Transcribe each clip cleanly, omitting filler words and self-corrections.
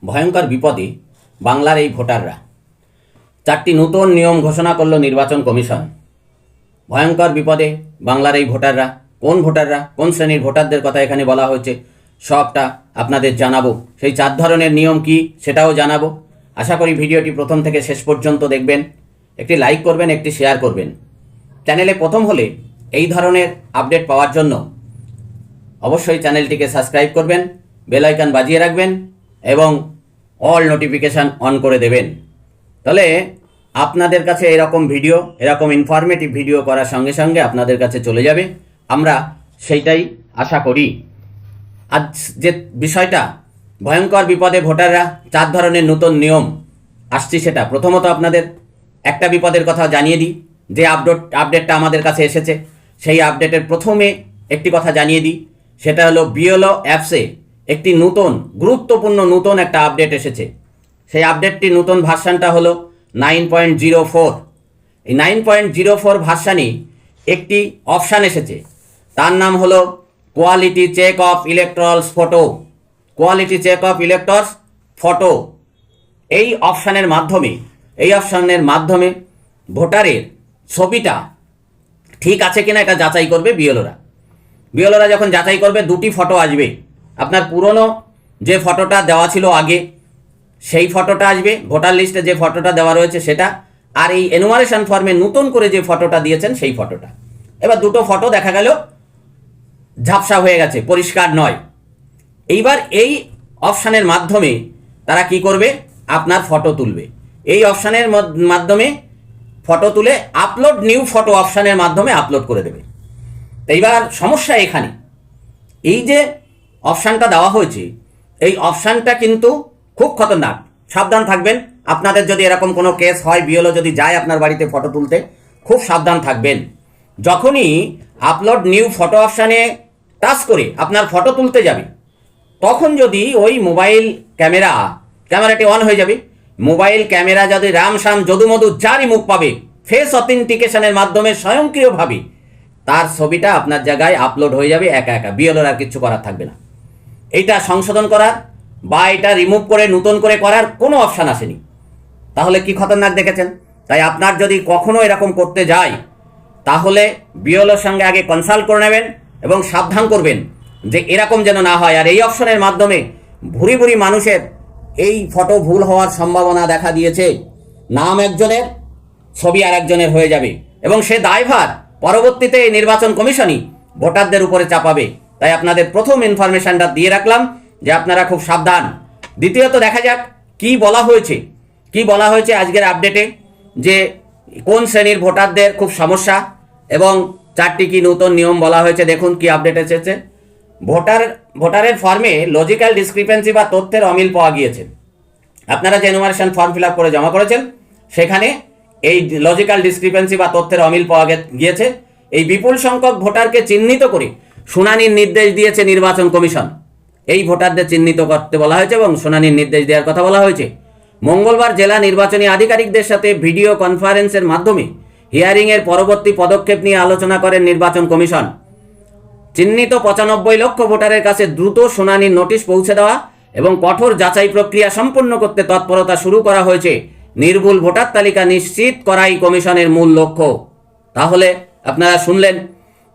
ভয়ঙ্কর বিপদে বাংলার এই ভোটাররা। 4টি নতুন নিয়ম ঘোষণা করল নির্বাচন কমিশন। ভয়ঙ্কর বিপদে বাংলার এই ভোটাররা। কোন শ্রেণীর ভোটারদের কথা এখানে বলা হয়েছে সবটা আপনাদের জানাবো। সেই 4 ধরনের নিয়ম কি সেটাও জানাবো। আশা করি ভিডিওটি প্রথম থেকে শেষ পর্যন্ত দেখবেন। একটি লাইক করবেন, একটি শেয়ার করবেন। চ্যানেলে প্রথম হলে এই ধরনের আপডেট পাওয়ার জন্য অবশ্যই চ্যানেলটিকে সাবস্ক্রাইব করবেন, বেল আইকন বাজিয়ে রাখবেন এবং অল নোটিফিকেশান অন করে দেবেন। তাহলে আপনাদের কাছে এরকম ভিডিও, এরকম ইনফরমেটিভ ভিডিও করার সঙ্গে সঙ্গে আপনাদের কাছে চলে যাবে। আমরা সেইটাই আশা করি। আজ যে বিষয়টা, ভয়ঙ্কর বিপদে ভোটাররা, 4 ধরনের নতুন নিয়ম আসছে, সেটা প্রথমত আপনাদের একটা বিপদের কথা জানিয়ে দিই। যে আপডেটটা আমাদের কাছে এসেছে, সেই আপডেটের প্রথমে একটি কথা জানিয়ে দিই। সেটা হলো বিএলও অ্যাপসে একটি গুরুত্বপূর্ণ নতুন একটা আপডেট এসেছে। সেই আপডেটটি নতুন ভার্সানটা হলো 9.04। এই 9.04 ভার্সানে একটি অপশান এসেছে, তার নাম হলো quality check of electorals photo. Quality check of electors photo এই অপশানের মাধ্যমে ভোটারের ছবিটা ঠিক আছে কিনা এটা যাচাই করবে বিএলওরা যখন যাচাই করবে, 2টি ফটো আসবে। আপনার পুরনো যে ফটোটা দেওয়া ছিল আগে, সেই ফটোটা আসবে, ভোটার লিস্টে যে ফটোটা দেওয়া রয়েছে সেটা, আর এই এনুমারেশন ফর্মে নতুন করে যে ফটোটা দিয়েছেন সেই ফটোটা। এবার দুটো ফটো দেখা গেল ঝাপসা হয়ে গেছে, পরিষ্কার নয়। এইবার এই অপশানের মাধ্যমে তারা কি করবে, আপনার ফটো তুলবে। এই অপশানের মাধ্যমে ফটো তুলে আপলোড নিউ ফটো অপশানের মাধ্যমে আপলোড করে দেবে। এইবার সমস্যা এখানে, এই যে অপশানটা দেওয়া হয়েছে, এই অপশানটা কিন্তু খুব খতরনাক। সাবধান থাকবেন। আপনাদের যদি এরকম কোনো কেস হয়, বিএলও যদি যায় আপনার বাড়িতে ফটো তুলতে, খুব সাবধান থাকবেন। যখনই আপলোড নিউ ফটো অপশানে টাচ করে আপনার ফটো তুলতে যাবে, তখন যদি ওই মোবাইল ক্যামেরাটি অন হয়ে যাবে। মোবাইল ক্যামেরা যদি রামশ্যাম যদুমধু যারই মুখ পাবে, ফেস অথেন্টিকেশনের মাধ্যমে স্বয়ংক্রিয়ভাবে তার ছবিটা আপনার জায়গায় আপলোড হয়ে যাবে একা। বিএলওর আর কিছু করার থাকবে না। এইটা সংশোধন করার বা এটা রিমুভ করে নতুন করে করার কোনো অপশান আসেনি। তাহলে কি খতরনাক দেখেছেন? তাই আপনার যদি কখনো এরকম করতে যায়, তাহলে বিএলওর সঙ্গে আগে কনসাল্ট করে নেবেন এবং সাবধান করবেন যে এরকম যেন না হয়। আর এই অপশনের মাধ্যমে ভুরি মানুষের এই ফটো ভুল হওয়ার সম্ভাবনা দেখা দিয়েছে। নাম একজনের, ছবি আর একজনের হয়ে যাবে এবং সে দায়ভার পরবর্তীতে এই নির্বাচন কমিশনই ভোটারদের উপরে চাপাবে। তাই আপনাদের প্রথম ইনফরমেশনটা দিয়ে রাখলাম যে আপনারা খুব সাবধান। দ্বিতীয়ত দেখা যাক কি বলা হয়েছে আজকের আপডেটে, যে কোন শ্রেণীর ভোটারদের খুব সমস্যা এবং 4টি কি নতুন নিয়ম বলা হয়েছে। দেখুন কি আপডেট এসেছে। ভোটারের ফর্মে লজিক্যাল ডিসক্রিপেন্সি বা তথ্যের অমিল পাওয়া গিয়েছে। আপনারা যে এনুমারেশন ফর্ম ফিল আপ করে জমা করেছেন, সেখানে এই লজিক্যাল ডিসক্রিপেন্সি বা তথ্যের অমিল পাওয়া গিয়েছে। এই বিপুল সংখ্যক ভোটারকে চিহ্নিত করে শুনানির নির্দেশ দিয়েছে নির্বাচন কমিশন। এই ভোটারদের চিহ্নিত করতে বলা হয়েছে এবং শুনানির নির্দেশ দেওয়ার কথা বলা হয়েছে। মঙ্গলবার জেলা নির্বাচনী আধিকারিকদের সাথে ভিডিও কনফারেন্সের মাধ্যমে হিয়ারিংয়ের পরবর্তী পদক্ষেপ নিয়ে আলোচনা করেন নির্বাচন কমিশন। চিহ্নিত 95 লক্ষ ভোটারের কাছে দ্রুত শুনানির নোটিশ পৌঁছে দেওয়া এবং কঠোর যাচাই প্রক্রিয়া সম্পন্ন করতে তৎপরতা শুরু করা হয়েছে। নির্ভুল ভোটার তালিকা নিশ্চিত করাই কমিশনের মূল লক্ষ্য। তাহলে আপনারা শুনলেন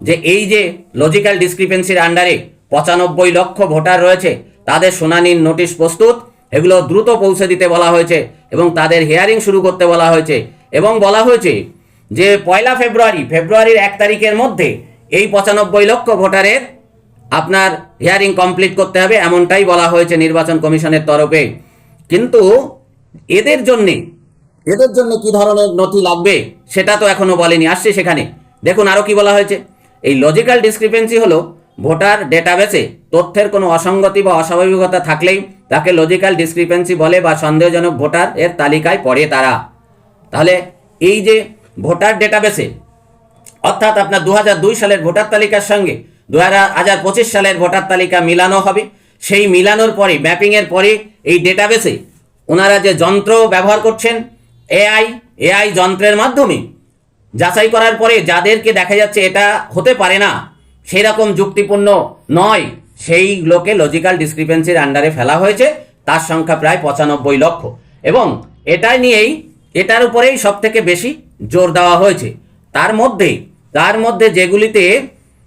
যে এই যে লজিক্যাল ডিসক্রিপেন্সির আন্ডারে 95 লক্ষ ভোটার রয়েছে, তাদের শুনানির নোটিশ প্রস্তুত, এগুলো দ্রুত পৌঁছে দিতে বলা হয়েছে এবং তাদের হিয়ারিং শুরু করতে বলা হয়েছে। এবং বলা হয়েছে যে 1 ফেব্রুয়ারির 1 তারিখের মধ্যে এই 95 লক্ষ ভোটারের আপনার হিয়ারিং কমপ্লিট করতে হবে, এমনটাই বলা হয়েছে নির্বাচন কমিশনের তরফে। কিন্তু এদের জন্য কি ধরনের নথি লাগবে সেটা তো এখনো বলেনি, আসছে সেখানে। দেখুন আরও কি বলা হয়েছে। এই লজিক্যাল ডিসক্রিপেন্সি হলো ভোটার ডেটাবেসে তথ্যের কোনো অসঙ্গতি বা অস্বাভাবিকতা থাকলেই তাকে লজিক্যাল ডিসক্রিপেন্সি বলে বা সন্দেহজনক ভোটার এর তালিকায় পড়ে তারা। তাহলে এই যে ভোটার ডেটাবেসে, অর্থাৎ আপনার 2002 সালের ভোটার তালিকার সঙ্গে 2025 সালের ভোটার তালিকা মিলানো হবে। সেই মিলানোর পরে, ম্যাপিংয়ের পরে এই ডেটাবেসে ওনারা যে যন্ত্র ব্যবহার করছেন, এআই যন্ত্রের মাধ্যমে যাচাই করার পরে যাদেরকে দেখা যাচ্ছে এটা হতে পারে না, সেই রকম যুক্তিপূর্ণ নয়, সেই লোকে লজিক্যাল ডিসক্রিপেন্সির আন্ডারে ফেলা হয়েছে। তার সংখ্যা প্রায় 95 লক্ষ, এবং এটার উপরেই সব থেকে বেশি জোর দেওয়া হয়েছে। তার মধ্যে যেগুলিতে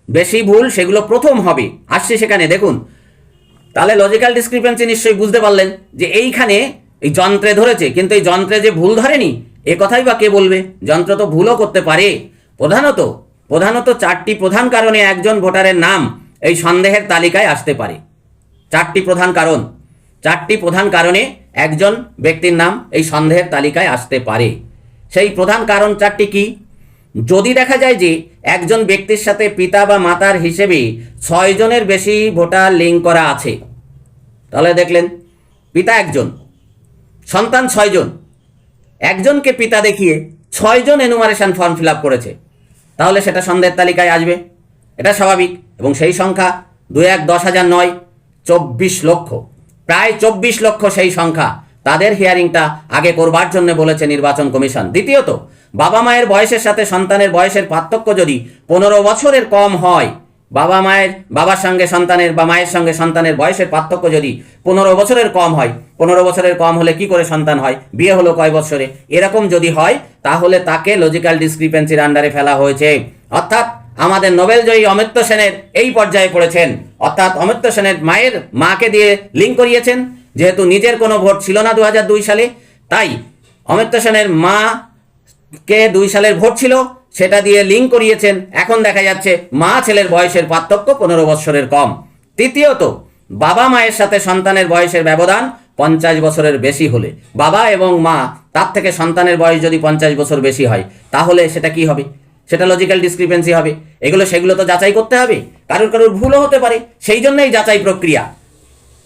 বেশি ভুল সেগুলো প্রথম হবে, আসছে সেখানে দেখুন। তাহলে লজিক্যাল ডিসক্রিপেন্সি নিশ্চয়ই বুঝতে পারলেন যে এইখানে এই যন্ত্রে ধরেছে, কিন্তু এই যন্ত্রে যে ভুল ধরেনি এ কথাই বা কে বলবে? যন্ত্র তো ভুলও করতে পারে। প্রধানত 4টি প্রধান কারণে একজন ভোটারের নাম এই সন্দেহের তালিকায় আসতে পারে। 4টি প্রধান কারণে একজন ব্যক্তির নাম এই সন্দেহের তালিকায় আসতে পারে। সেই প্রধান কারণ 4টি কি? যদি দেখা যায় যে একজন ব্যক্তির সাথে পিতা বা মাতার হিসেবে 6 জনের বেশি ভোটার লিঙ্ক করা আছে, তাহলে দেখলেন পিতা 1 জন, সন্তান 6 জন, একজনকে পিতা দেখিয়ে 6 জন এনুমারেশন ফর্ম ফিল আপ করেছে, তাহলে সেটা সন্দেহের তালিকায় আসবে, এটা স্বাভাবিক। এবং সেই সংখ্যা 2-1-10,000 নয়, 24 লক্ষ, প্রায় 24 লক্ষ সেই সংখ্যা। তাদের হিয়ারিংটা আগে করবার জন্য বলেছে নির্বাচন কমিশন। দ্বিতীয়ত, বাবা মায়ের বয়সের সাথে সন্তানের বয়সের পার্থক্য যদি 15 বছরের কম হয়, বাবার সঙ্গে সন্তানের বা মায়ের সঙ্গে সন্তানের বয়সের পার্থক্য যদি 15 বছরের কম হয়, 15 বছরের কম হলে কি করে সন্তান হয়, বিয়ে হলো কয় বছরে, এরকম যদি হয় তাহলে তাকে লজিক্যাল ডিসক্রিপেন্সির আন্ডারে ফেলা হয়েছে। অর্থাৎ আমাদের নোবেলজয়ী অমর্ত্য সেনের এই পর্যায়ে পড়েছেন, অর্থাৎ অমর্ত্য সেনের মাকে দিয়ে লিঙ্ক করিয়েছেন। যেহেতু নিজের কোনো ভোট ছিল না 2002 সালে, তাই অমর্ত্য সেনের মাকে 2 সালের ভোট ছিল, সেটা দিয়ে লিঙ্ক করিয়েছেন। এখন দেখা যাচ্ছে মা ছেলের বয়সের পার্থক্য 15 বছরের কম। তৃতীয়ত, বাবা মায়ের সাথে সন্তানের বয়সের ব্যবধান 50 বছরের বেশি হলে, বাবা এবং মা তার থেকে সন্তানের বয়স যদি 50 বছর বেশি হয়, তাহলে সেটা কি হবে? সেটা লজিক্যাল ডিসক্রিপেন্সি হবে। সেগুলো তো যাচাই করতে হবে, কারোর ভুলও হতে পারে, সেই জন্যই যাচাই প্রক্রিয়া।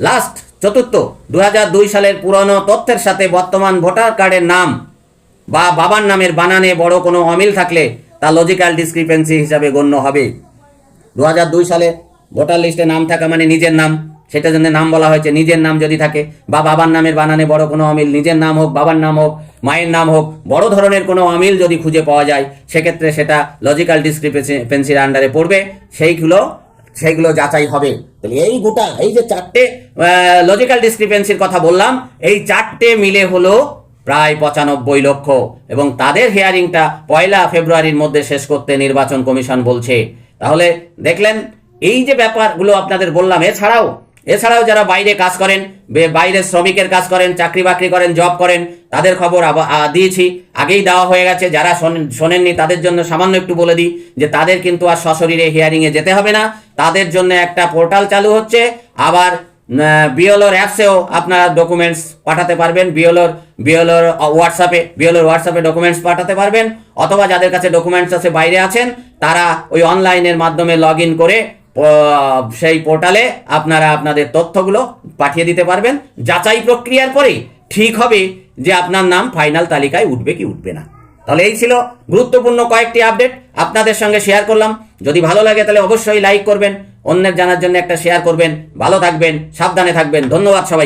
লাস্ট, চতুর্থ, 2002 সালের পুরনো তথ্যের সাথে বর্তমান ভোটার কার্ডের নাম বা বাবার নামের বানানে বড় কোনো অমিল থাকলে তা লজিক্যাল ডিসক্রিপেন্সি হিসাবে গণ্য হবে। 2002 সালে ভোটার লিস্টে নাম থাকা মানে নিজের নাম, সেটার জন্য নাম বলা হয়েছে। নিজের নাম যদি থাকে বা বাবার নামের বানানে বড় কোনো অমিল, নিজের নাম হোক, বাবার নাম হোক, মায়ের নাম হোক, বড় ধরনের কোনো অমিল যদি খুঁজে পাওয়া যায়, সেক্ষেত্রে সেটা লজিক্যাল ডিসক্রিপেন্সির আন্ডারে পড়বে, সেইগুলো যাচাই হবে। তাহলে এই যে 4টে লজিক্যাল ডিসক্রিপেন্সির কথা বললাম, এই 4টে মিলে হলো প্রায় 95 লক্ষ, এবং তাদের হিয়ারিংটা 1 ফেব্রুয়ারির মধ্যে শেষ করতে নির্বাচন কমিশন বলছে। তাহলে দেখলেন এই যে ব্যাপারগুলো আপনাদের বললাম। এছাড়াও যারা বাইরে কাজ করেন, বাইরে শ্রমিকের কাজ করেন, চাকরি বাকরি করেন, জব করেন, তাদের খবর দিয়েছি, আগেই দেওয়া হয়ে গেছে। যারা শোনেননি তাদের জন্য সামান্য একটু বলে দিই যে তাদের কিন্তু আর সশরীরে হিয়ারিংয়ে যেতে হবে না। তাদের জন্য একটা পোর্টাল চালু হচ্ছে। আবার বিএলওর অ্যাপসেও আপনারা ডকুমেন্টস পাঠাতে পারবেন, বিএলওর হোয়াটসঅ্যাপে ডকুমেন্টস পাঠাতে পারবেন, অথবা যাদের কাছে ডকুমেন্টস আছে বাইরে আছেন, তারা ওই অনলাইনের মাধ্যমে লগ ইন করে সেই পোর্টালে আপনারা আপনাদের তথ্যগুলো পাঠিয়ে দিতে পারবেন। যাচাই প্রক্রিয়ার পরে ঠিক হবে যে আপনার নাম ফাইনাল তালিকায় উঠবে কি উঠবে না। তাহলে এই ছিল গুরুত্বপূর্ণ কয়েকটি আপডেট আপনাদের সঙ্গে শেয়ার করলাম। যদি ভালো লাগে তাহলে অবশ্যই লাইক করবেন, অন্যের জানার জন্য একটা শেয়ার করবেন। ভালো থাকবেন, সাবধানে থাকবেন। ধন্যবাদ সবাই।